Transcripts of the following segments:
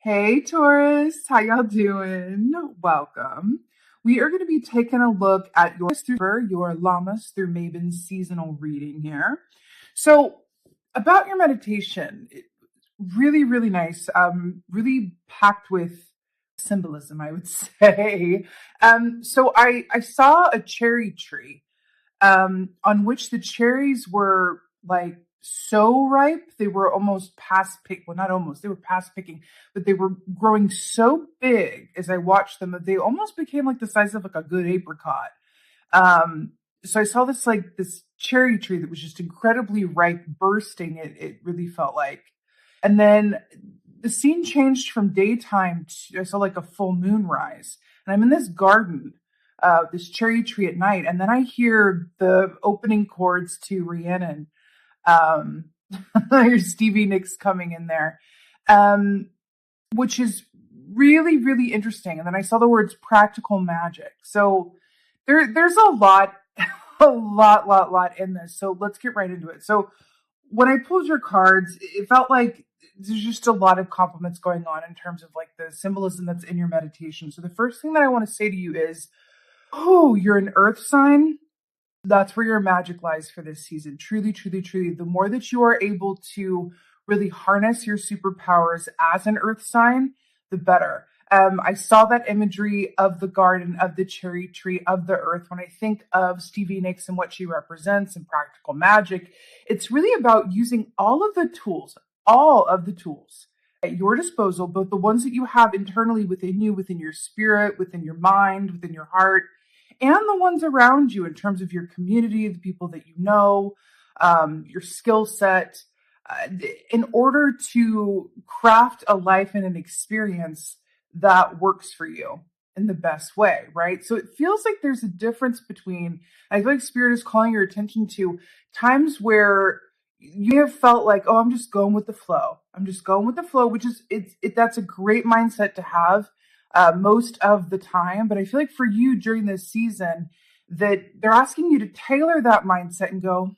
Hey Taurus, how y'all doing? Welcome. We are going to be taking a look at your Llamas through Maven's seasonal reading here. So, about your meditation, really, really nice. Really packed with symbolism, I would say. So I saw a cherry tree on which the cherries were like so ripe they were almost past pick. Well, not almost. They were past picking, but they were growing so big as I watched them that they almost became like the size of like a good apricot. So I saw this cherry tree that was just incredibly ripe, bursting. It really felt like, and then the scene changed from daytime to I saw like a full moon rise, and I'm in this garden this cherry tree at night, and then I hear the opening chords to Rhiannon. Um, there's Stevie Nicks coming in there, um, which is really, really interesting. And then I saw the words practical magic. So there's a lot, a lot in this. So let's get right into it. So when I pulled your cards, it felt like there's just a lot of compliments going on in terms of like the symbolism that's in your meditation. So the first thing that I want to say to you is, oh, you're an earth sign. That's where your magic lies for this season. Truly, truly, truly. The more that you are able to really harness your superpowers as an earth sign, the better. I saw that imagery of the garden, of the cherry tree, of the earth. When I think of Stevie Nicks and what she represents and practical magic, it's really about using all of the tools at your disposal, both the ones that you have internally within you, within your spirit, within your mind, within your heart, and the ones around you in terms of your community, the people that you know, your skill set, in order to craft a life and an experience that works for you in the best way, right? So it feels like there's a difference between, I feel like Spirit is calling your attention to times where you have felt like, oh, I'm just going with the flow. I'm just going with the flow, which is, that's a great mindset to have most of the time. But I feel like for you during this season, that they're asking you to tailor that mindset and go,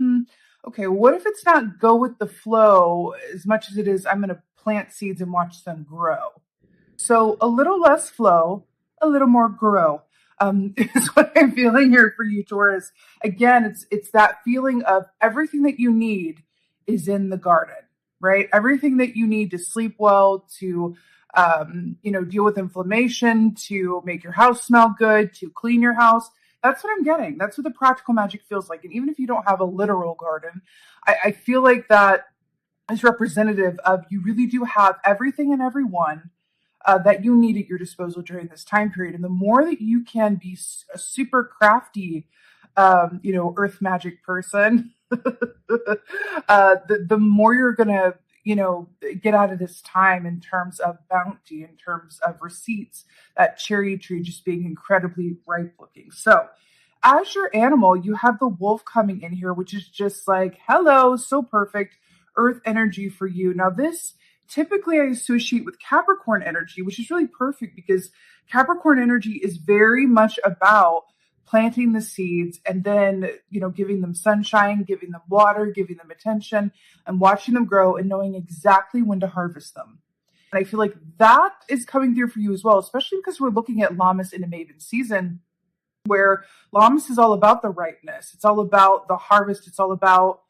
okay, what if it's not go with the flow as much as it is, I'm going to plant seeds and watch them grow. So a little less flow, a little more grow. Is what I'm feeling here for you, Taurus. Again, it's that feeling of everything that you need is in the garden, right? Everything that you need to sleep well, to deal with inflammation, to make your house smell good, to clean your house. That's what I'm getting. That's what the practical magic feels like. And even if you don't have a literal garden, I feel like that is representative of you really do have everything and everyone that you need at your disposal during this time period. And the more that you can be a super crafty, earth magic person, the more you're going to, get out of this time in terms of bounty, in terms of receipts, that cherry tree just being incredibly ripe looking. So as your animal, you have the wolf coming in here, which is just like, hello, so perfect earth energy for you. Now this typically I associate with Capricorn energy, which is really perfect because Capricorn energy is very much about planting the seeds and then, giving them sunshine, giving them water, giving them attention and watching them grow and knowing exactly when to harvest them. And I feel like that is coming through for you as well, especially because we're looking at Lammas in a Maven season where Lammas is all about the ripeness. It's all about the harvest. It's all about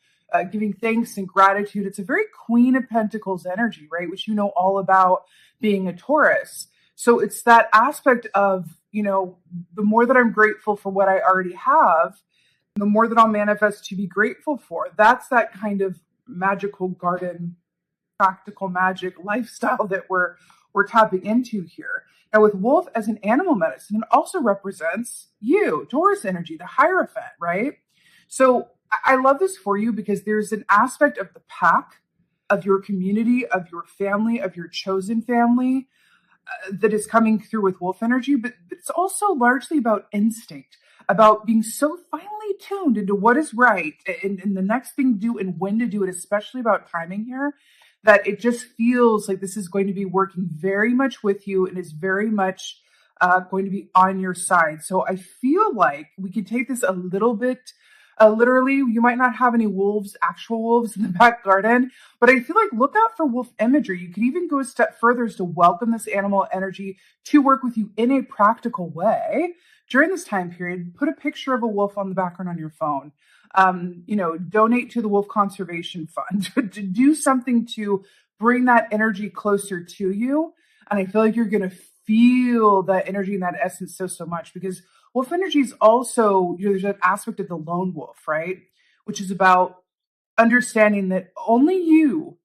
giving thanks and gratitude. It's a very Queen of Pentacles energy, right? Which you know all about being a Taurus. So it's that aspect of, the more that I'm grateful for what I already have, the more that I'll manifest to be grateful for. That's that kind of magical garden, practical magic lifestyle that we're tapping into here. Now with Wolf as an animal medicine, it also represents you, Taurus energy, the Hierophant, right? So I love this for you because there's an aspect of the pack, of your community, of your family, of your chosen family that is coming through with wolf energy, but it's also largely about instinct, about being so finely tuned into what is right and the next thing to do and when to do it, especially about timing here, that it just feels like this is going to be working very much with you and is very much going to be on your side. So I feel like we can take this a little bit Literally, you might not have any wolves, actual wolves in the back garden, but I feel like look out for wolf imagery. You could even go a step further as to welcome this animal energy to work with you in a practical way. During this time period, put a picture of a wolf on the background on your phone. Donate to the Wolf Conservation Fund. To do something to bring that energy closer to you. And I feel like you're going to feel that energy and that essence so much, because wolf energy is also, there's an aspect of the lone wolf, right? Which is about understanding that only you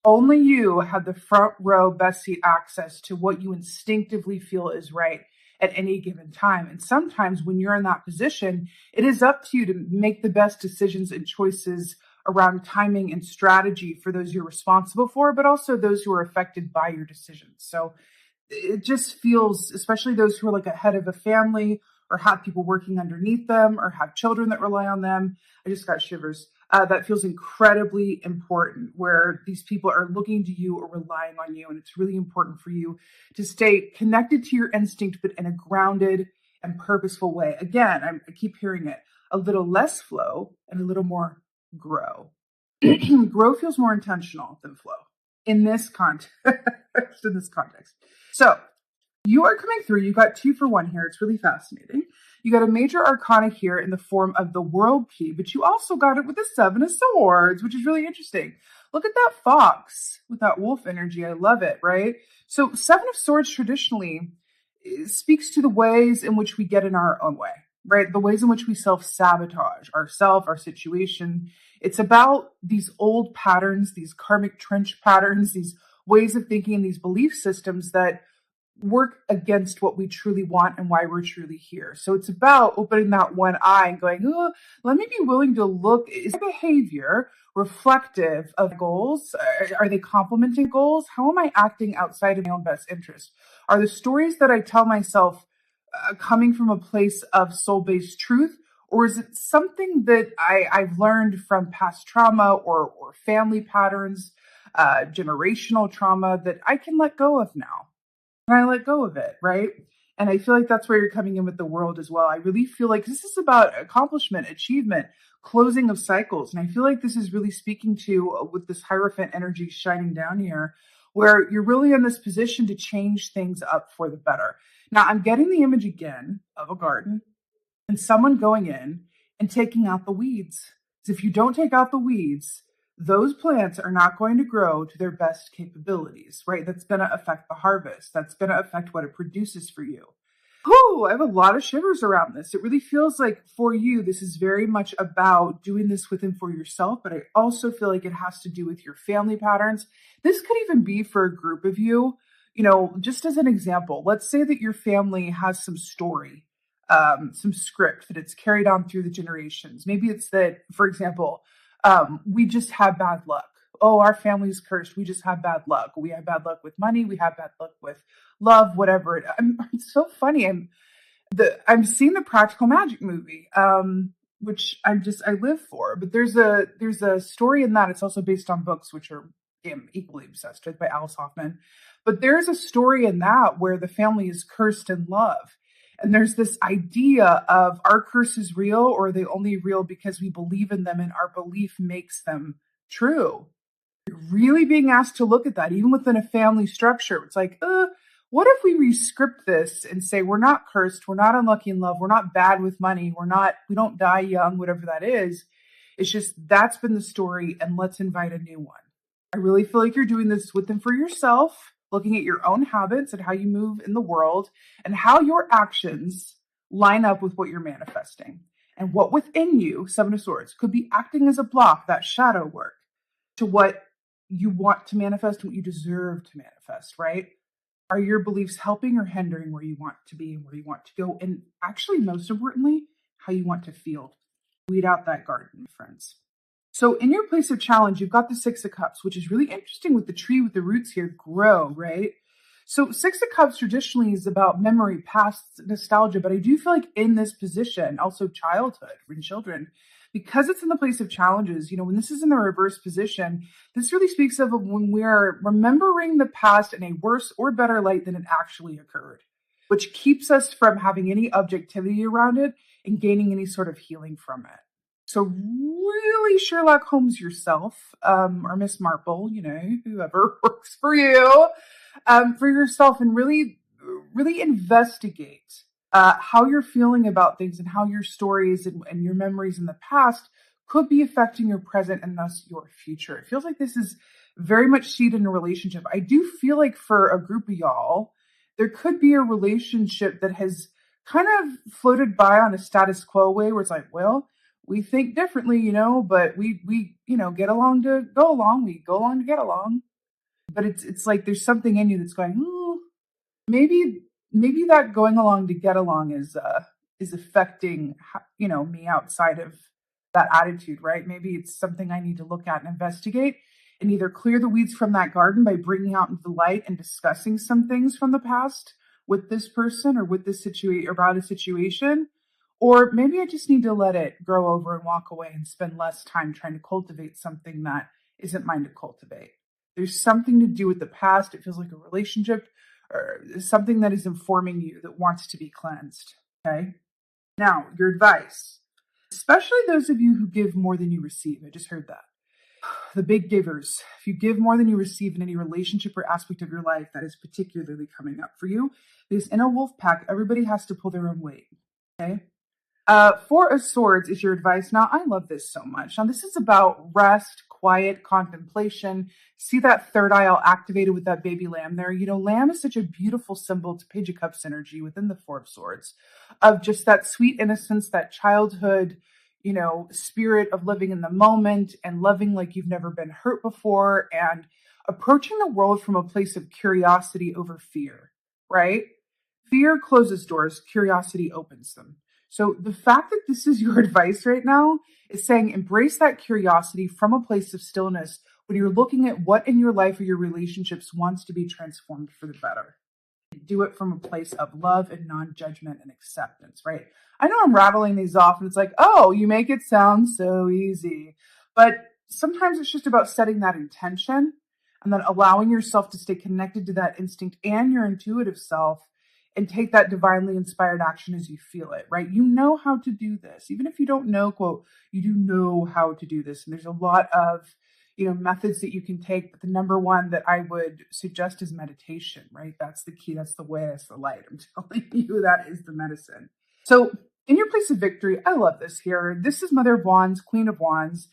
have the front row best seat access to what you instinctively feel is right at any given time. And sometimes when you're in that position, it is up to you to make the best decisions and choices around timing and strategy for those you're responsible for, but also those who are affected by your decisions. So it just feels, especially those who are like a head of a family or have people working underneath them or have children that rely on them. I just got shivers. That feels incredibly important, where these people are looking to you or relying on you. And it's really important for you to stay connected to your instinct, but in a grounded and purposeful way. Again, I keep hearing it, a little less flow and a little more grow. Grow feels more intentional than flow in this context. So you are coming through. You got 2 for 1 here. It's really fascinating. You got a major arcana here in the form of the world key, but you also got it with the 7 of swords, which is really interesting. Look at that fox with that wolf energy. I love it, right? So 7 of swords traditionally speaks to the ways in which we get in our own way, right? The ways in which we self-sabotage ourselves, our situation. It's about these old patterns, these karmic trench patterns, these ways of thinking and these belief systems that work against what we truly want and why we're truly here. So it's about opening that one eye and going, oh, let me be willing to look, is my behavior reflective of goals? Are they complementing goals? How am I acting outside of my own best interest? Are the stories that I tell myself coming from a place of soul-based truth? Or is it something that I've learned from past trauma or family patterns, generational trauma that I can let go of now? And I let go of it, right? And I feel like that's where you're coming in with the world as well. I really feel like this is about accomplishment, achievement, closing of cycles. And I feel like this is really speaking to, with this Hierophant energy shining down here, where you're really in this position to change things up for the better. Now, I'm getting the image again of a garden and someone going in and taking out the weeds. Because if you don't take out the weeds, those plants are not going to grow to their best capabilities, right? That's going to affect the harvest. That's going to affect what it produces for you. Oh, I have a lot of shivers around this. It really feels like for you, this is very much about doing this within for yourself, but I also feel like it has to do with your family patterns. This could even be for a group of you. Just as an example, let's say that your family has some story, some script that it's carried on through the generations. Maybe it's that, for example, we just have bad luck. Oh, our family's cursed. We just have bad luck. We have bad luck with money. We have bad luck with love, whatever. It's so funny. I'm seeing the Practical Magic movie, which I live for. But there's a story in that. It's also based on books, which I'm equally obsessed with, by Alice Hoffman. But there's a story in that where the family is cursed in love. And there's this idea of, our curse is real, or are they only real because we believe in them and our belief makes them true? You're really being asked to look at that, even within a family structure. It's like, what if we rescript this and say, we're not cursed, we're not unlucky in love, we're not bad with money, we don't die young, whatever that is. It's just, that's been the story, and let's invite a new one. I really feel like you're doing this with and for yourself, looking at your own habits and how you move in the world and how your actions line up with what you're manifesting. And what within you, 7 of Swords, could be acting as a block, that shadow work, to what you want to manifest, what you deserve to manifest, right? Are your beliefs helping or hindering where you want to be and where you want to go? And actually, most importantly, how you want to feel. Weed out that garden, friends. So in your place of challenge, you've got the 6 of Cups, which is really interesting with the tree with the roots here, grow, right? So 6 of Cups traditionally is about memory, past, nostalgia, but I do feel like in this position, also childhood, when children, because it's in the place of challenges, when this is in the reverse position, this really speaks of when we are remembering the past in a worse or better light than it actually occurred, which keeps us from having any objectivity around it and gaining any sort of healing from it. So really Sherlock Holmes yourself, or Miss Marple, whoever works for yourself, and really investigate how you're feeling about things and how your stories and your memories in the past could be affecting your present and thus your future. It feels like this is very much seated in a relationship. I do feel like for a group of y'all, there could be a relationship that has kind of floated by on a status quo way where it's like, well, we think differently, but we get along to go along. We go along to get along. But it's like there's something in you that's going, oh, maybe that going along to get along is affecting me outside of that attitude, right? Maybe it's something I need to look at and investigate and either clear the weeds from that garden by bringing out into the light and discussing some things from the past with this person or with this situation, about a situation, or maybe I just need to let it grow over and walk away and spend less time trying to cultivate something that isn't mine to cultivate. There's something to do with the past. It feels like a relationship or something that is informing you that wants to be cleansed. Okay. Now, your advice, especially those of you who give more than you receive. I just heard that. The big givers. If you give more than you receive in any relationship or aspect of your life, that is particularly coming up for you. Because in a wolf pack, everybody has to pull their own weight. Okay. Four of Swords is your advice. Now, I love this so much. Now, this is about rest, quiet, contemplation. See that third eye all activated with that baby lamb there? Lamb is such a beautiful symbol to Page of Cups energy within the Four of Swords of just that sweet innocence, that childhood, spirit of living in the moment and loving like you've never been hurt before and approaching the world from a place of curiosity over fear, right? Fear closes doors, curiosity opens them. So the fact that this is your advice right now is saying embrace that curiosity from a place of stillness when you're looking at what in your life or your relationships wants to be transformed for the better. Do it from a place of love and non-judgment and acceptance, right? I know I'm rattling these off and it's like, oh, you make it sound so easy. But sometimes it's just about setting that intention and then allowing yourself to stay connected to that instinct and your intuitive self and take that divinely inspired action as you feel it, right? You know how to do this. Even if you don't know, quote, you do know how to do this. And there's a lot of, methods that you can take. But the number one that I would suggest is meditation, right? That's the key. That's the way. That's the light. I'm telling you, that is the medicine. So in your place of victory, I love this here. This is Mother of Wands, Queen of Wands.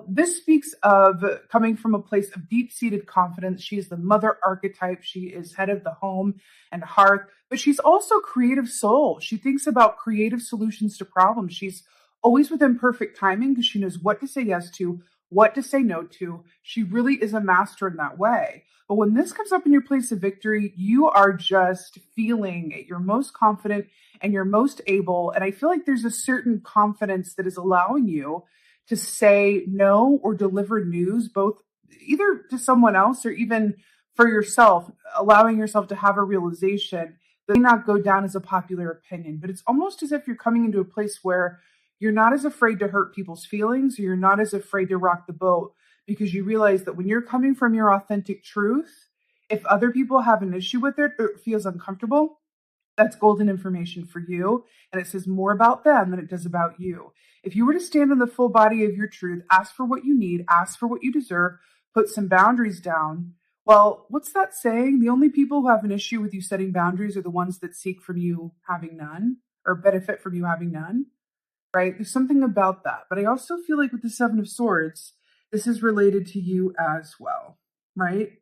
This speaks of coming from a place of deep-seated confidence. She is the mother archetype. She is head of the home and hearth, but she's also creative soul. She thinks about creative solutions to problems. She's always within perfect timing because she knows what to say yes to, what to say no to. She really is a master in that way. But when this comes up in your place of victory, you are just feeling at your most confident and you're most able. And I feel like there's a certain confidence that is allowing you to say no or deliver news, both either to someone else or even for yourself, allowing yourself to have a realization that may not go down as a popular opinion. But it's almost as if you're coming into a place where you're not as afraid to hurt people's feelings, or you're not as afraid to rock the boat because you realize that when you're coming from your authentic truth, if other people have an issue with it or it feels uncomfortable, that's golden information for you. And it says more about them than it does about you. If you were to stand in the full body of your truth, ask for what you need, ask for what you deserve, put some boundaries down. Well, what's that saying? The only people who have an issue with you setting boundaries are the ones that seek from you having none or benefit from you having none. Right? There's something about that. But I also feel like with the Seven of Swords, this is related to you as well, right?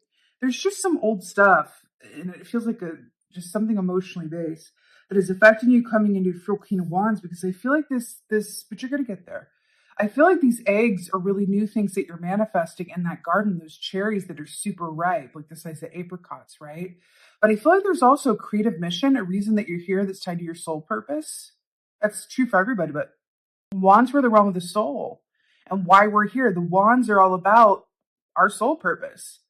There's just some old stuff, and it feels like just something emotionally based that is affecting you coming into your Queen of Wands, because I feel like this, but you're going to get there. I feel like these eggs are really new things that you're manifesting in that garden, those cherries that are super ripe, like the size of apricots, right? But I feel like there's also a creative mission, a reason that you're here that's tied to your soul purpose. That's true for everybody, but wands were the realm of the soul and why we're here. The wands are all about our soul purpose.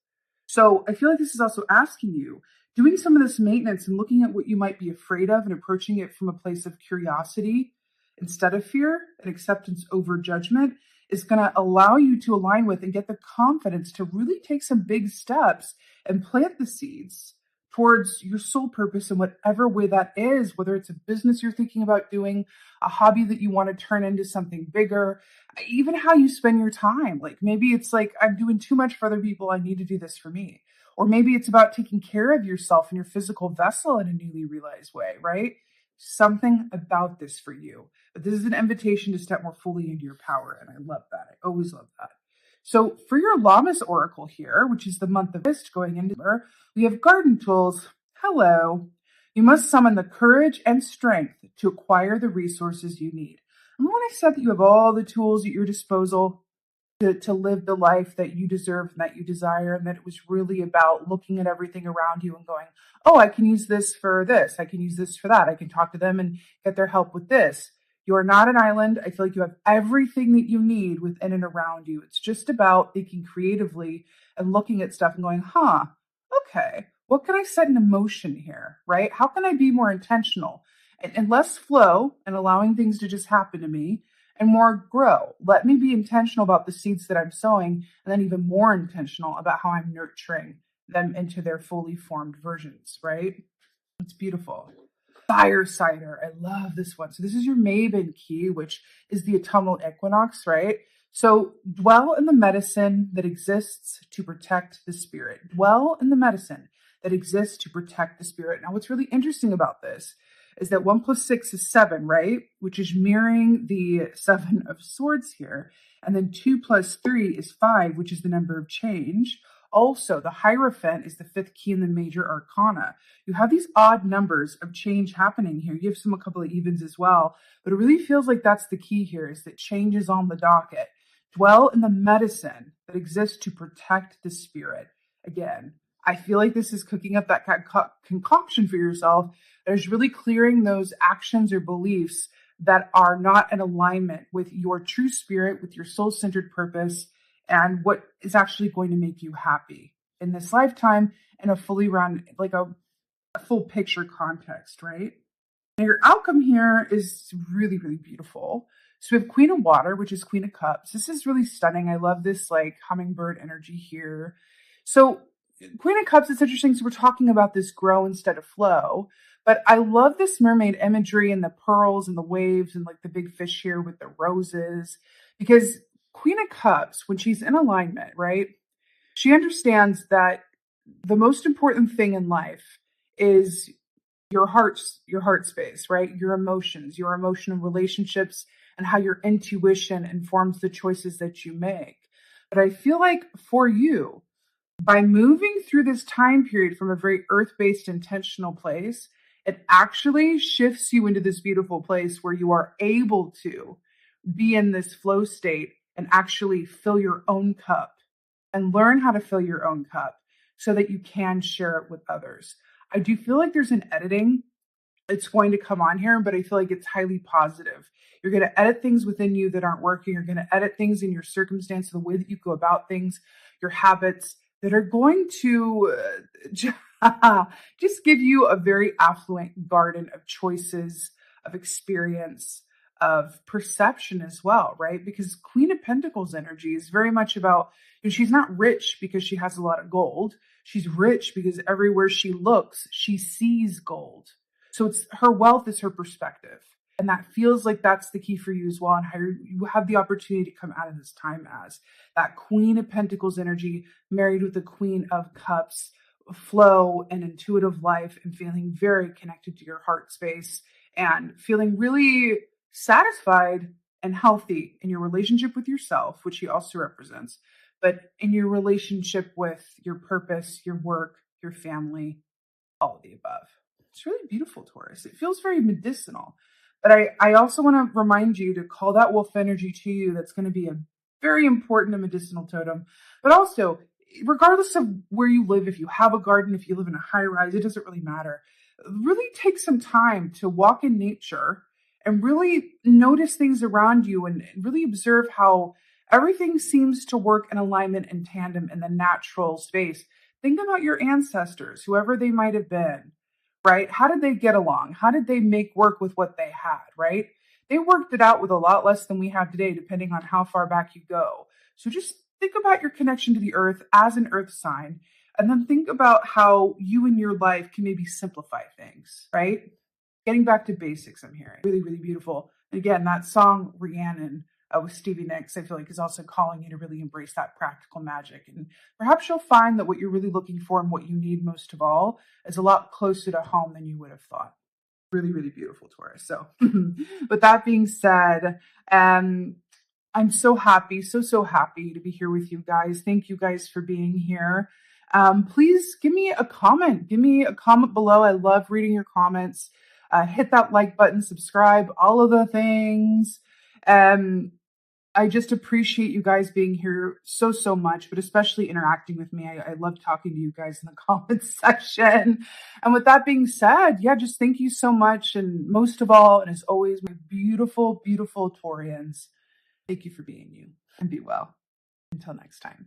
So I feel like this is also asking you, doing some of this maintenance and looking at what you might be afraid of and approaching it from a place of curiosity instead of fear and acceptance over judgment is going to allow you to align with and get the confidence to really take some big steps and plant the seeds towards your soul purpose in whatever way that is, whether it's a business you're thinking about doing, a hobby that you want to turn into something bigger, even how you spend your time. Like maybe it's like, I'm doing too much for other people. I need to do this for me. Or maybe it's about taking care of yourself and your physical vessel in a newly realized way, right? Something about this for you. But this is an invitation to step more fully into your power. And I love that. I always love that. So for your Llamas Oracle here, which is the month of August going into September, we have garden tools. Hello. You must summon the courage and strength to acquire the resources you need. Remember when I said that you have all the tools at your disposal to live the life that you deserve and that you desire, and that it was really about looking at everything around you and going, oh, I can use this for this. I can use this for that. I can talk to them and get their help with this. You are not an island. I feel like you have everything that you need within and around you. It's just about thinking creatively and looking at stuff and going, okay, what can I set in motion here, right? How can I be more intentional and less flow and allowing things to just happen to me and more grow? Let me be intentional about the seeds that I'm sowing, and then even more intentional about how I'm nurturing them into their fully formed versions, right? It's beautiful. Fire cider. I love this one. So this is your Maven key, which is the autumnal equinox, right? So dwell in the medicine that exists to protect the spirit. Dwell in the medicine that exists to protect the spirit. Now, what's really interesting about this is that 1 + 6 is 7, right? Which is mirroring the 7 of swords here. And then 2 + 3 is 5, which is the number of change. Also, the Hierophant is the 5th key in the major arcana. You have these odd numbers of change happening here. You have a couple of evens as well, but it really feels like that's the key here, is that change is on the docket. Dwell in the medicine that exists to protect the spirit. Again, I feel like this is cooking up that concoction for yourself. There's really clearing those actions or beliefs that are not in alignment with your true spirit, with your soul-centered purpose, and what is actually going to make you happy in this lifetime in a fully round, like a full picture context, right? Now your outcome here is really, really beautiful. So we have Queen of Water, which is Queen of Cups. This is really stunning. I love this like hummingbird energy here. So Queen of Cups, it's interesting. So we're talking about this grow instead of flow, but I love this mermaid imagery and the pearls and the waves and like the big fish here with the roses, because Queen of Cups, when she's in alignment, right? She understands that the most important thing in life is your heart space, right? Your emotions, your emotional relationships, and how your intuition informs the choices that you make. But I feel like for you, by moving through this time period from a very earth-based intentional place, it actually shifts you into this beautiful place where you are able to be in this flow state and actually fill your own cup and learn how to fill your own cup so that you can share it with others. I do feel like there's an editing it's going to come on here, but I feel like it's highly positive. You're going to edit things within you that aren't working. You're going to edit things in your circumstance, the way that you go about things, your habits that are going to just give you a very affluent garden of choices, of experience, of perception as well, right? Because Queen of Pentacles energy is very much about, she's not rich because she has a lot of gold. She's rich because everywhere she looks, she sees gold. So it's her wealth is her perspective. And that feels like that's the key for you as well, and how you have the opportunity to come out of this time as that Queen of Pentacles energy married with the Queen of Cups flow and intuitive life, and feeling very connected to your heart space and feeling really satisfied and healthy in your relationship with yourself, which he also represents, but in your relationship with your purpose, your work, your family, all of the above. It's really beautiful, Taurus. It feels very medicinal. But I also want to remind you to call that wolf energy to you. That's going to be a very important and medicinal totem. But also, regardless of where you live, if you have a garden, if you live in a high rise, it doesn't really matter. Really take some time to walk in nature and really notice things around you and really observe how everything seems to work in alignment and tandem in the natural space. Think about your ancestors, whoever they might have been. Right? How did they get along? How did they make work with what they had, right? They worked it out with a lot less than we have today, depending on how far back you go. So just think about your connection to the earth as an earth sign. And then think about how you in your life can maybe simplify things, right? Getting back to basics, I'm hearing. Really, really beautiful. And again, that song, Rhiannon, with Stevie Nicks, I feel like is also calling you to really embrace that practical magic. And perhaps you'll find that what you're really looking for and what you need most of all is a lot closer to home than you would have thought. Really, really beautiful, Taurus. So, with that being said, I'm so happy, so happy to be here with you guys. Thank you guys for being here. Please give me a comment. Give me a comment below. I love reading your comments. Hit that like button, subscribe, all of the things. I just appreciate you guys being here so much, but especially interacting with me. I love talking to you guys in the comments section. And with that being said, yeah, just thank you so much. And most of all, and as always, my beautiful, beautiful Taurians, thank you for being you and be well. Until next time.